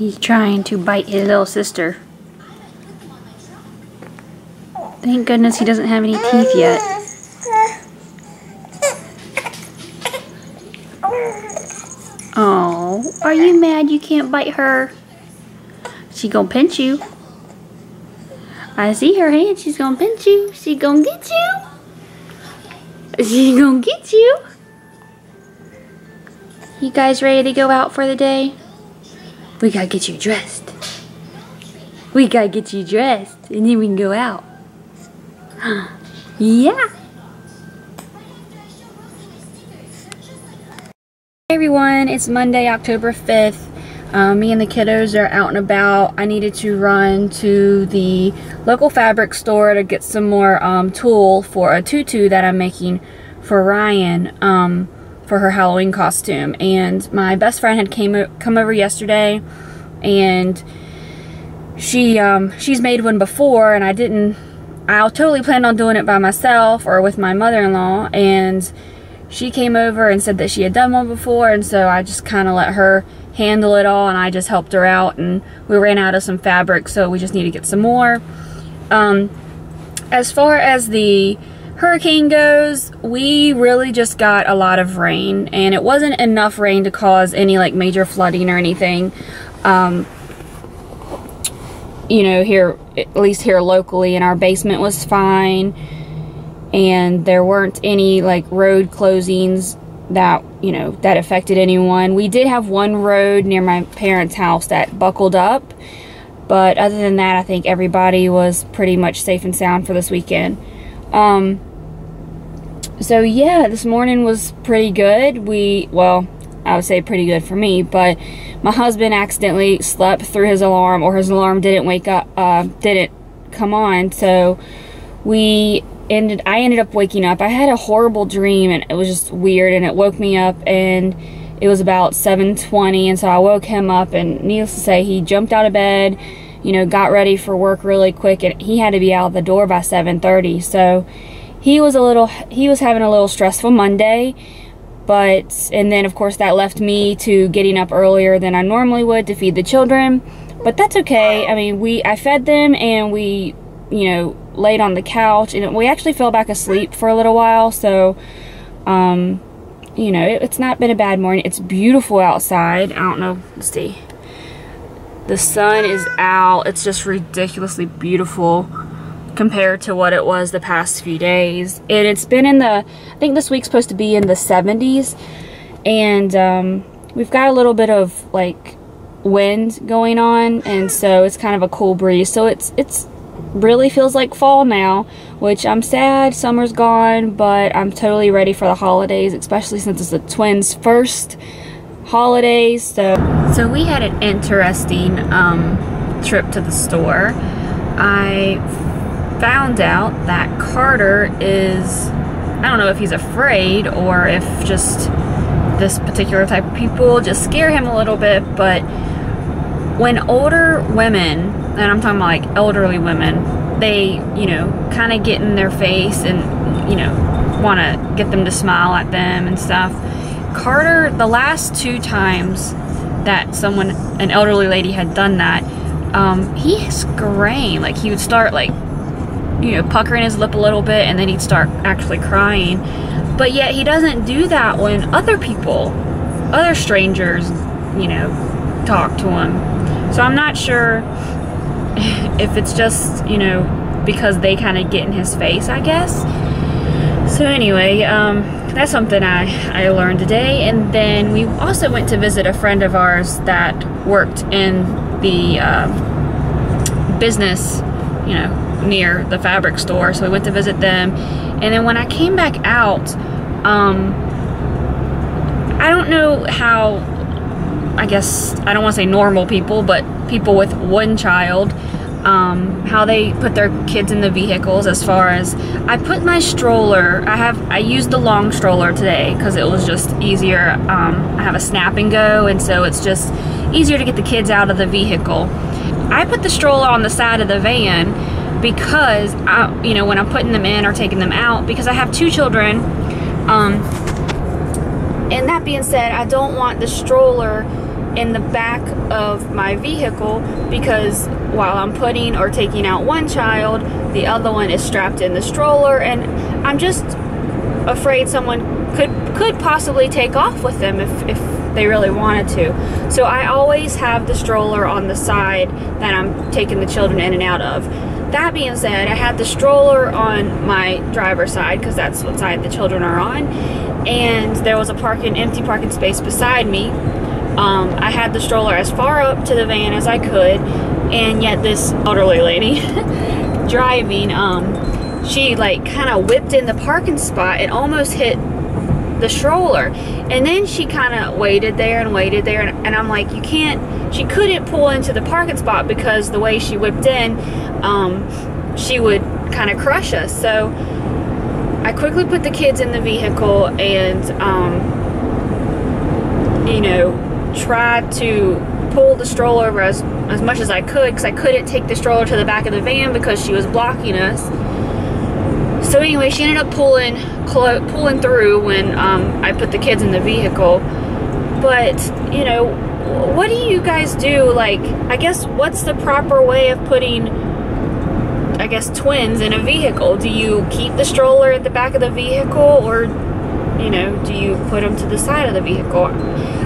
He's trying to bite his little sister. Thank goodness he doesn't have any teeth yet. Oh, are you mad you can't bite her? She gonna pinch you. I see her hand. She's gonna pinch you. She gonna get you. She gonna get you. You guys ready to go out for the day? We gotta get you dressed. We gotta get you dressed, and then we can go out. Yeah. Hey everyone, it's Monday, October 5th. Me and the kiddos are out and about. I needed to run to the local fabric store to get some more tulle for a tutu that I'm making for Ryan for her Halloween costume. And my best friend had come over yesterday, and she's made one before, and I totally planned on doing it by myself or with my mother-in-law, and she came over and said that she had done one before, and so I just kind of let her handle it all, and I just helped her out, and we ran out of some fabric, so we just need to get some more. As far as the hurricane goes, we really just got a lot of rain, and it wasn't enough rain to cause any like major flooding or anything. You know, here, at least here locally, and our basement was fine, and there weren't any like road closings that, you know, that affected anyone. We did have one road near my parents' house that buckled up, but other than that, I think everybody was pretty much safe and sound for this weekend. So yeah, this morning was pretty good. Well, I would say pretty good for me, but my husband accidentally slept through his alarm, or his alarm didn't wake up, didn't come on, so I ended up waking up. I had a horrible dream, and it was just weird, and it woke me up, and it was about 7:20, and so I woke him up, and needless to say, he jumped out of bed, you know, got ready for work really quick, and he had to be out the door by 7:30, so he was having a little stressful Monday, and then of course that left me to getting up earlier than I normally would to feed the children, but that's okay. I mean, I fed them, and we, you know, laid on the couch, and we actually fell back asleep for a little while, so you know, it's not been a bad morning. It's beautiful outside. I don't know, let's see, the sun is out. It's just ridiculously beautiful compared to what it was the past few days, and it's been in the, I think this week's supposed to be in the 70s, and we've got a little bit of like wind going on, and so it's kind of a cool breeze, so it's really feels like fall now, which I'm sad summer's gone, but I'm totally ready for the holidays, especially since it's the twins' first holidays. So we had an interesting trip to the store. I found out that Carter is, I don't know if he's afraid or if just this particular type of people just scare him a little bit, but when older women, and I'm talking about like elderly women, they, you know, kind of get in their face and, you know, want to get them to smile at them and stuff. Carter, the last 2 times that an elderly lady had done that, he screamed. Like, he would start like, you know, puckering his lip a little bit, and then he'd start actually crying. But yet he doesn't do that when other strangers, you know, talk to him. So I'm not sure if it's just, you know, because they kind of get in his face, I guess. So anyway, that's something I learned today. And then we also went to visit a friend of ours that worked in the business, you know, near the fabric store. So we went to visit them. And then when I came back out, I don't know how, I guess, I don't want to say normal people, but people with one child, how they put their kids in the vehicles. As far as, I put my stroller, I used the long stroller today because it was just easier. I have a snap and go, and so it's just easier to get the kids out of the vehicle. I put the stroller on the side of the van because, you know, when I'm putting them in or taking them out, because I have 2 children, and that being said, I don't want the stroller in the back of my vehicle because while I'm putting or taking out one child, the other one is strapped in the stroller, and I'm just afraid someone could possibly take off with them if they really wanted to. So I always have the stroller on the side that I'm taking the children in and out of. That being said, I had the stroller on my driver's side because that's what side the children are on, and there was a empty parking space beside me. I had the stroller as far up to the van as I could, and yet this elderly lady driving, she like kind of whipped in the parking spot and almost hit the stroller, and then she kind of waited there, and I'm like, she couldn't pull into the parking spot because the way she whipped in, she would kind of crush us. So I quickly put the kids in the vehicle and you know, tried to pull the stroller over as much as I could, because I couldn't take the stroller to the back of the van because she was blocking us. So anyway, she ended up pulling through when I put the kids in the vehicle. But, you know, what do you guys do? Like, I guess, what's the proper way of putting, I guess, twins in a vehicle? Do you keep the stroller at the back of the vehicle, or, you know, do you put them to the side of the vehicle?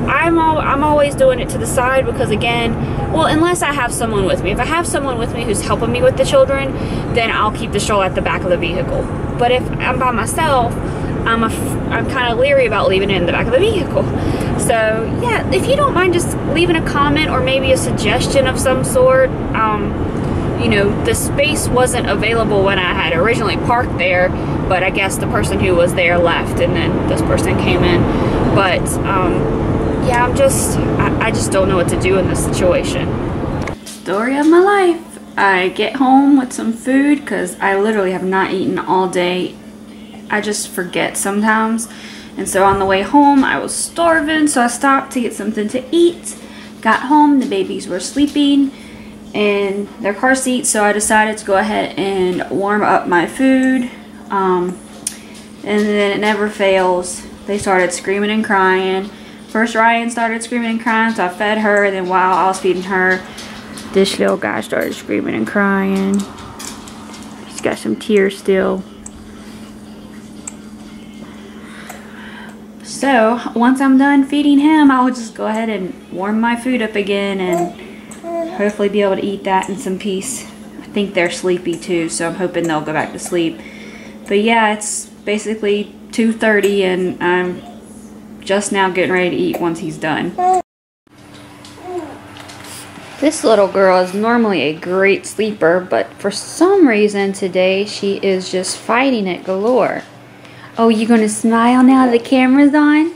I'm always doing it to the side because, again, well, unless I have someone with me. If I have someone with me who's helping me with the children, then I'll keep the stroller at the back of the vehicle. But if I'm by myself, I'm kind of leery about leaving it in the back of the vehicle. So yeah, if you don't mind just leaving a comment or maybe a suggestion of some sort. You know, the space wasn't available when I had originally parked there, but I guess the person who was there left and then this person came in. But yeah, I just don't know what to do in this situation. Story of my life. I get home with some food because I literally have not eaten all day. I just forget sometimes. And so on the way home, I was starving, so I stopped to get something to eat. Got home, the babies were sleeping in their car seat, so I decided to go ahead and warm up my food. And then it never fails. They started screaming and crying. First Ryan started screaming and crying, so I fed her, and then while I was feeding her, this little guy started screaming and crying. He's got some tears still. So once I'm done feeding him, I'll just go ahead and warm my food up again and hopefully be able to eat that in some peace. I think they're sleepy too, so I'm hoping they'll go back to sleep. But yeah, it's basically 2:30 and I'm just now getting ready to eat once he's done. This little girl is normally a great sleeper, but for some reason today she is just fighting it galore. Oh, you gonna smile now that the camera's on?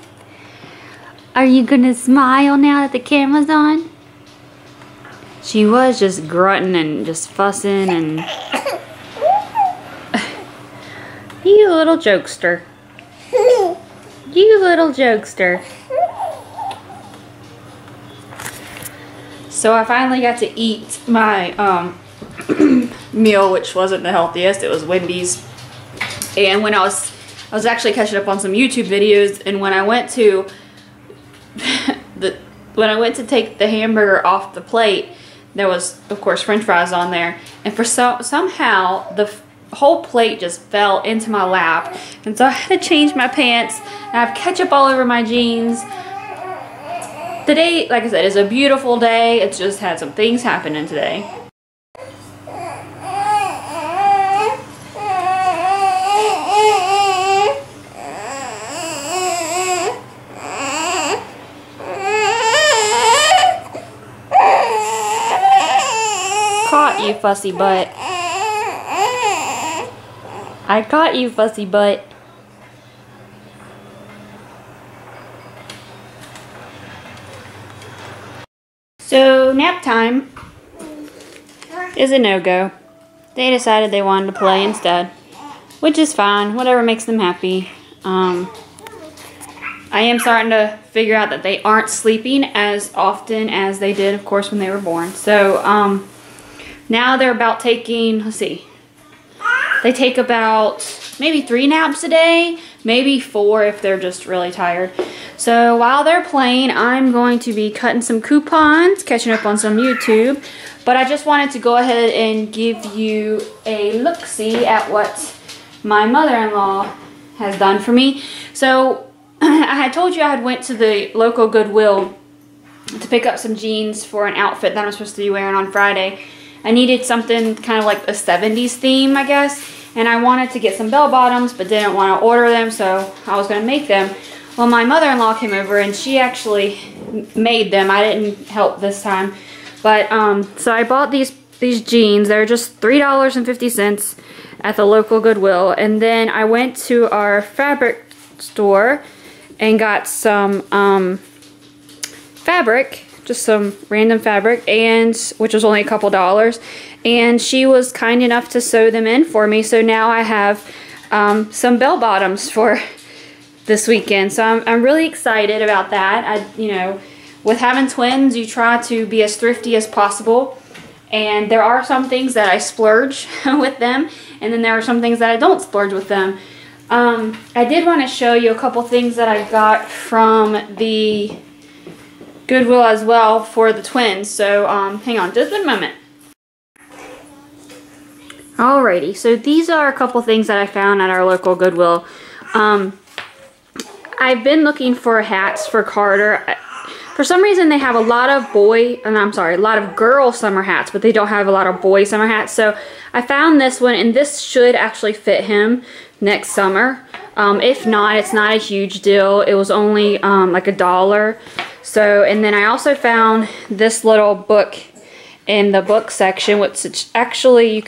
Are you gonna smile now that the camera's on? She was just grunting and just fussing and... You little jokester. You little jokester. So I finally got to eat my meal, which wasn't the healthiest. It was Wendy's. And when I was actually catching up on some YouTube videos, and when I went to take the hamburger off the plate, there was of course French fries on there, and for somehow the whole plate just fell into my lap, and so I had to change my pants, and I have ketchup all over my jeans. Today, like I said, is a beautiful day. It's just had some things happening today. Caught you, fussy butt. I caught you, fussy butt. So, nap time is a no-go. They decided they wanted to play instead, which is fine, whatever makes them happy. I am starting to figure out that they aren't sleeping as often as they did, of course, when they were born. So, now they're about taking, let's see, they take about maybe 3 naps a day. maybe 4 if they're just really tired. So while they're playing, I'm going to be cutting some coupons, catching up on some YouTube. But I just wanted to go ahead and give you a look-see at what my mother-in-law has done for me. So I had told you I had went to the local Goodwill to pick up some jeans for an outfit that I'm supposed to be wearing on Friday. I needed something kind of like a 70s theme, I guess. And I wanted to get some bell bottoms, but didn't want to order them, so I was going to make them. Well, my mother-in-law came over and she actually made them. I didn't help this time. But, so I bought these jeans. They're just $3.50 at the local Goodwill. And then I went to our fabric store and got some, fabric, just some random fabric, and which was only a couple dollars, and she was kind enough to sew them in for me. So now I have some bell bottoms for this weekend. So I'm really excited about that. You know, with having twins, you try to be as thrifty as possible, and there are some things that I splurge with them, and then there are some things that I don't splurge with them. I did want to show you a couple things that I got from the Goodwill as well for the twins. So hang on just a moment. Alrighty, so these are a couple things that I found at our local Goodwill. I've been looking for hats for Carter. For some reason they have a lot of a lot of girl summer hats, but they don't have a lot of boy summer hats. So I found this one, and this should actually fit him next summer. If not, it's not a huge deal. It was only like $1. So, and then I also found this little book in the book section, which actually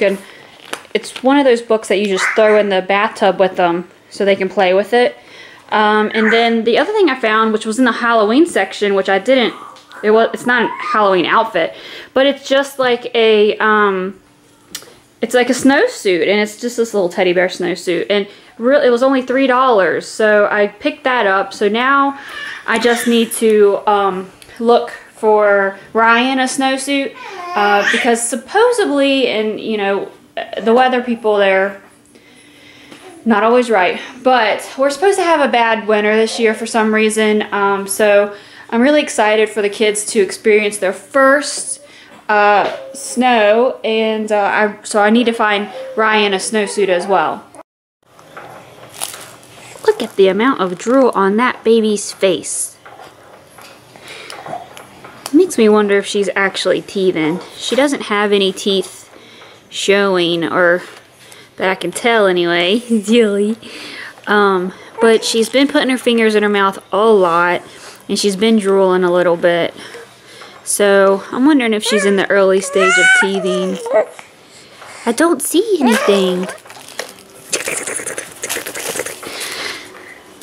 it's one of those books that you just throw in the bathtub with them so they can play with it. And then the other thing I found, which was in the Halloween section, which it's not a Halloween outfit, but it's just like it's like a snowsuit, and it's just this little teddy bear snowsuit, and it was only $3, so I picked that up. So now I just need to look for Ryan a snowsuit, because supposedly, and you know, the weather people, they're not always right, but we're supposed to have a bad winter this year for some reason. So I'm really excited for the kids to experience their first snow, and so I need to find Ryan a snowsuit as well. Look at the amount of drool on that baby's face. It makes me wonder if she's actually teething. She doesn't have any teeth showing, or that I can tell anyway, Dilly. But she's been putting her fingers in her mouth a lot, and she's been drooling a little bit. So I'm wondering if she's in the early stage of teething. I don't see anything.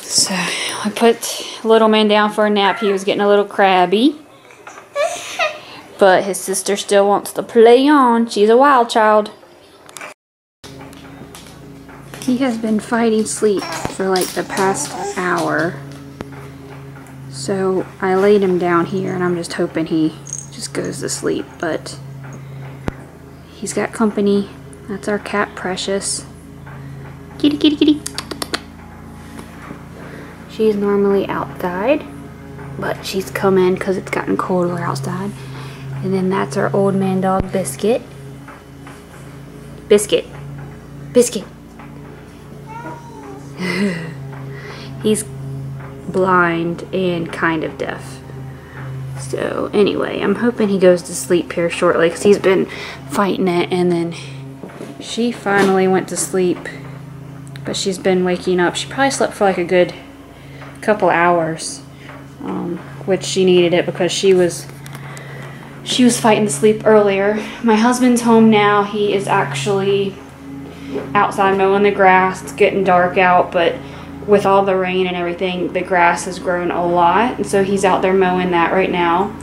So I put little man down for a nap. He was getting a little crabby, but his sister still wants to play on. She's a wild child. He has been fighting sleep for like the past hour. So I laid him down here, and I'm just hoping he just goes to sleep, but he's got company. That's our cat Precious. Kitty, kitty, kitty. She's normally outside, but she's come in because it's gotten colder outside. And then that's our old man dog Biscuit. Biscuit. Biscuit. He's blind and kind of deaf. So anyway, I'm hoping he goes to sleep here shortly, because he's been fighting it. And then she finally went to sleep, but she's been waking up. She probably slept for like a good couple hours, which she needed it because she was fighting to sleep earlier. My husband's home now. He is actually outside mowing the grass. It's getting dark out, but with all the rain and everything, the grass has grown a lot, and so he's out there mowing that right now.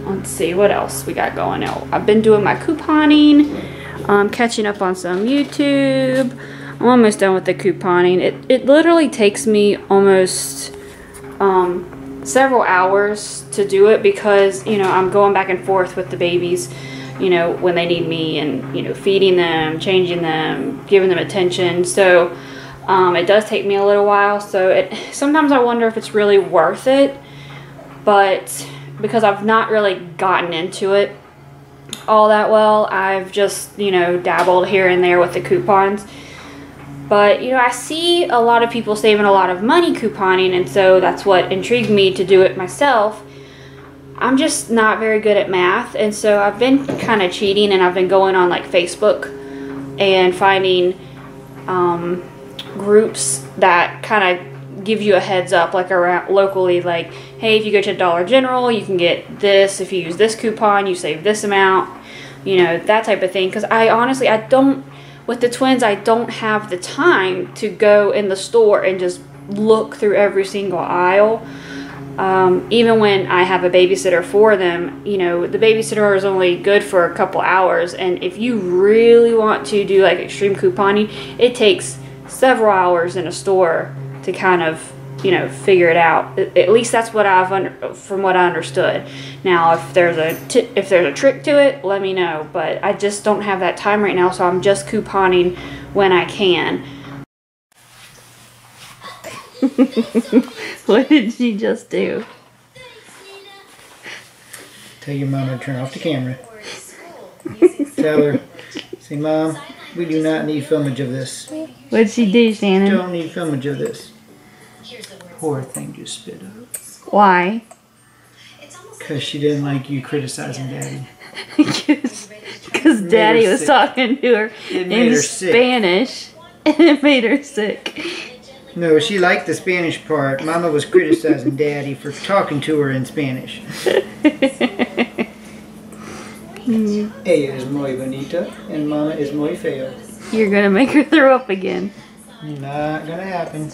Let's see what else we got going on. I've been doing my couponing, catching up on some YouTube. I'm almost done with the couponing. It literally takes me almost several hours to do it, because you know, I'm going back and forth with the babies you know, when they need me, and, you know, feeding them, changing them, giving them attention. So it does take me a little while. So sometimes I wonder if it's really worth it, but because I've not really gotten into it all that well, I've just, you know, dabbled here and there with the coupons. But, you know, I see a lot of people saving a lot of money couponing, and so that's what intrigued me to do it myself. I'm just not very good at math, and so I've been kind of cheating, and I've been going on like Facebook and finding groups that kind of give you a heads up, like around locally, like, hey, if you go to Dollar General, you can get this. If you use this coupon, you save this amount, you know, that type of thing. Because I honestly, with the twins, I don't have the time to go in the store and just look through every single aisle. Even when I have a babysitter for them, you know, the babysitter is only good for a couple hours, and if you really want to do like extreme couponing, it takes several hours in a store to kind of, you know, figure it out. At least that's what from what I understood. Now, if there's a trick to it, let me know. But I just don't have that time right now, so I'm just couponing when I can. What did she just do? Tell your mama to turn off the camera. Tell her, say, Mom, we do not need filmage of this. What'd she do, Shannon? Don't need filmage of this. Poor thing just spit up. Why? Because she didn't like you criticizing Daddy. Because Daddy was talking to her in Spanish, and it made her sick. No, she liked the Spanish part. Mama was criticizing Daddy for talking to her in Spanish. Ella es muy bonita and Mama is muy feo. You're gonna make her throw up again. Not gonna happen.